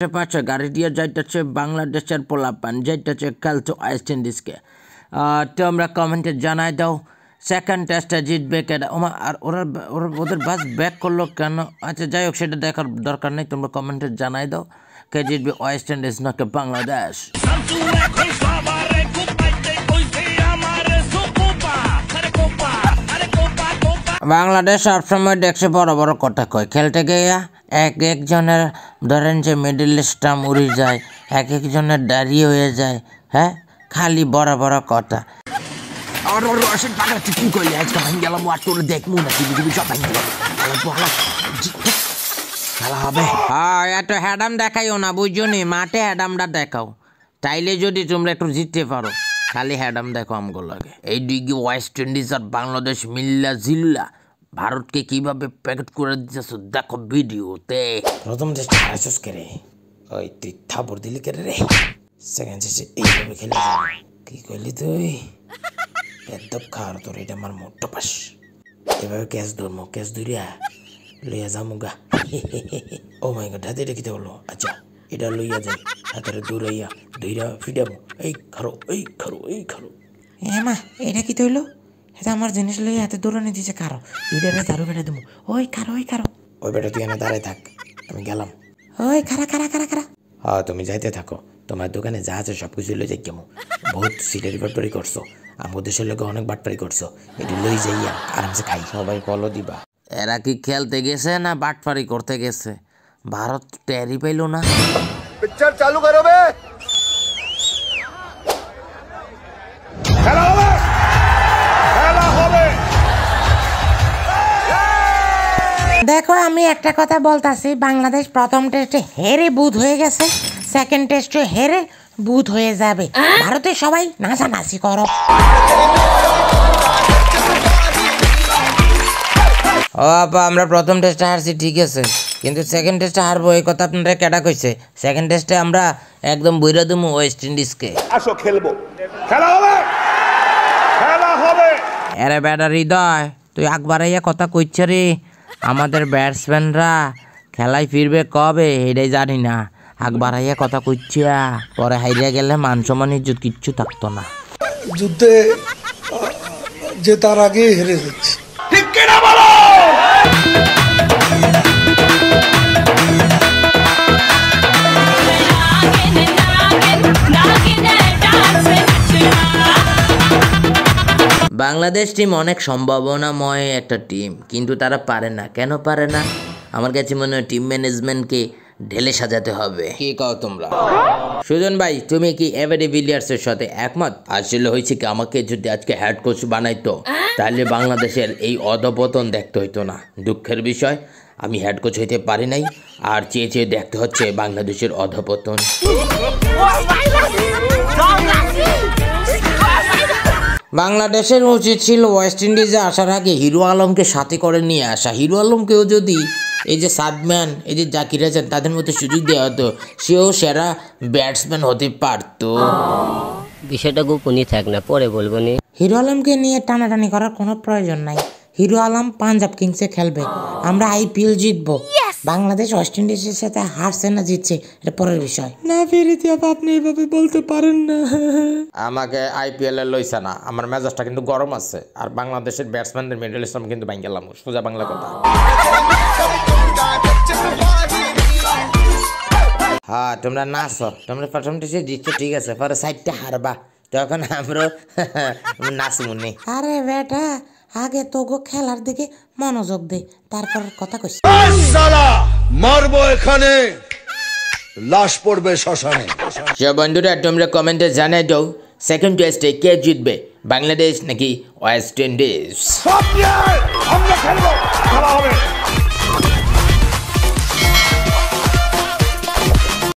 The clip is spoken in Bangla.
পাচ্ছে গাড়ি দিয়ে যাইতেছে বাংলাদেশের পোলাপান যাইতেছে খেলতে ওয়েস্ট ইন্ডিজকে। তো আমরা কমেন্টে জানাই দাও সেকেন্ড টেস্টে জিতবে কেন আর ওদের বাস ব্যাক করলো কেন। আচ্ছা যাই হোক সেটা দেখার দরকার নেই, তোমরা কমেন্টে জানাই দাও কে জিতবে ওয়েস্ট ইন্ডিজ নাকি বাংলাদেশ। বাংলাদেশ সবসময় দেখছে বড় বড় কথা কয়, খেলতে গিয়ে একজনের ধরেন যে মিডল স্টাম্প উড়ে যায়, একজনের দাঁড়িয়ে হয়ে যায়। হ্যাঁ, খালি বড় বড় কথা। এত হ্যাডাম দেখাইও না বুঝনি, মাঠে হ্যাডামটা দেখাও, তাইলে যদি তোমরা একটু জিততে পারো। খালি হ্যাডাম দেখো আমগো লাগে। এই দিকে ওয়েস্ট ইন্ডিজ আর বাংলাদেশ মিল্লা জিল্লা ভারতকে কিভাবে প্যাকেট করে দিতেছ দেখো ভিডিওতে। প্রথম টেস্ট হারাইছস কে রে? ওই তুই থাপড় দিলি কে রে? সেকেন্ড টেস্টে এইভাবে খেলে কি করলি তুই? একদম খাওয়ার তোর এটা আমার মোটো পাস। এভাবে ক্যাচ ধরবো, ক্যাচ ধরিয়া লইয়া যাবো গা। ও মাই গড, হাতে এটা কিতে হলো? আচ্ছা এটা লইয়া যাই, হাতের দৌড়াইয়া ধইরা ফিটাবো। এই খারো, এই খারো, এই খারো। মা এটা কি হইলো? এটা আমার জিনিস লইয়া হাতে দৌড়ানি দিছে। খারো এটা দারু বেটা দেবো। ওই খারো, ওই খারো। ওই বেটা তুই এনে দাঁড়াই থাক, আমি গেলাম। ওই খারা খারা খারা খারা। হ্যাঁ তুমি যাইতে থাকো, তোমার দোকানে যা আছে সব কিছু লই যাই। কেমন বহুত সিটারি বাটপারি করছো, আমার দেশের লোকে অনেক বাটপারি করছো, এটি লই যাইয়া আরামসে খাই। সবাই ফলো দিবা। এরা কি খেলতে গেছে না বাটপারি করতে গেছে? ভারত টেরি পাইল না। পিকচার চালু করো বে। খেলা হবে, খেলা হবে। দেখো আমি একটা কথা বলতাছি, বাংলাদেশ প্রথম টেস্টে হেরে বুধ হয়ে গেছে, সেকেন্ড টেস্টে হেরে বুধ হয়ে যাবে। ভারতে সবাই নাচানাচি করো। ও আপা আমরা প্রথম টেস্টে হারছি ঠিক আছে, কিন্তু সেকেন্ড টেস্টে হারবো এই কথা আপনারা কেডা কইছে? সেকেন্ড টেস্টে আমরা একদম বইরা দেবো ওয়েস্ট ইন্ডিজকে। আসো খেলবো, খেলা হবে, খেলা হবে। আরে বেটা হৃদয়, তুই আকবারাইয়া কথা কইছে রে। আমাদের ব্যাটসম্যানরা খেলায় ফিরবে কবে এটাই জানি না, আকবারাইয়া কথা কইছে। পরে হাইরিয়া গেলে মান সম্মান ইজ্জত কিচ্ছু থাকতো না। যুদ্ধে জেতার আগে হেরে যাচ্ছে। ঠিক কিনা বলো? বাংলাদেশ টিম অনেক সম্ভাবনাময় একটা টিম, কিন্তু তারা পারে না। কেন পারে না? আমার কাছে মনে হয় টিম ম্যানেজমেন্টকে ঢেলে সাজাতে হবে। কি কও তোমরা? সুজন ভাই তুমি কি এভরি ভিলিয়ার্সের সাথে একমত? আসলে হয়েছে কি, আমাকে যদি আজকে হেড কোচ বানাইতো তাহলে বাংলাদেশের এই অধপতন দেখতে হইতো না। দুঃখের বিষয় আমি হেড কোচ হইতে পারি নাই, আর চেয়ে চেয়ে দেখতে হচ্ছে বাংলাদেশের অধপতন। বাংলাদেশের উচিত ছিল ওয়েস্ট ইন্ডিজে আসার আগে হিরো আলমকে সাথে করে নিয়ে আসা। হিরো আলমকেও যদি এই যে সাদম্যান, এই যে জাকির হাসান তাদের মধ্যে সুযোগ দেওয়া হতো, সেও সেরা ব্যাটসম্যান হতে পারতো। বিষয়টা গোপনই থাক না, পরে বলবো নি। হিরো আলমকে নিয়ে টানাটানি করার কোনো প্রয়োজন নাই। হিরো আলম পাঞ্জাব কিংসে খেলবে, আমরা IPL জিতবো। বাংলাদেশ ওয়েস্ট ইন্ডিজের সাথে হারছে না জিতছে এটা পরের বিষয়। না ফেরিতে আপনি এভাবে বলতে পারেন না। আমাকে IPL এ লইছে না, আমার মেজাজটা কিন্তু গরম আছে। আর বাংলাদেশের ব্যাটসম্যানদের মিডল স্টাম্প কিন্তু ভাঙ গেলাম, সোজা বাংলা কথা। হ্যাঁ তোমরা নাচো, তোমরা প্রথম টেস্টে জিতছো ঠিক আছে, পরে সাইডটা হারবা, তখন আমরা নাচমুনি। আরে বেটা আগে তোগো খেলার দিকে মনোযোগ দে, তারপর কথা কইছি। মারবো এখানে, লাশ পড়বে শ্মশানে। সব বন্ধুরা তোমরা কমেন্টে জানাই দাও সেকেন্ড টেস্টে কে জিতবে, বাংলাদেশ নাকি ওয়েস্ট ইন্ডিজ? সব নিয়ে আমরা খেলবো, খেলা হবে।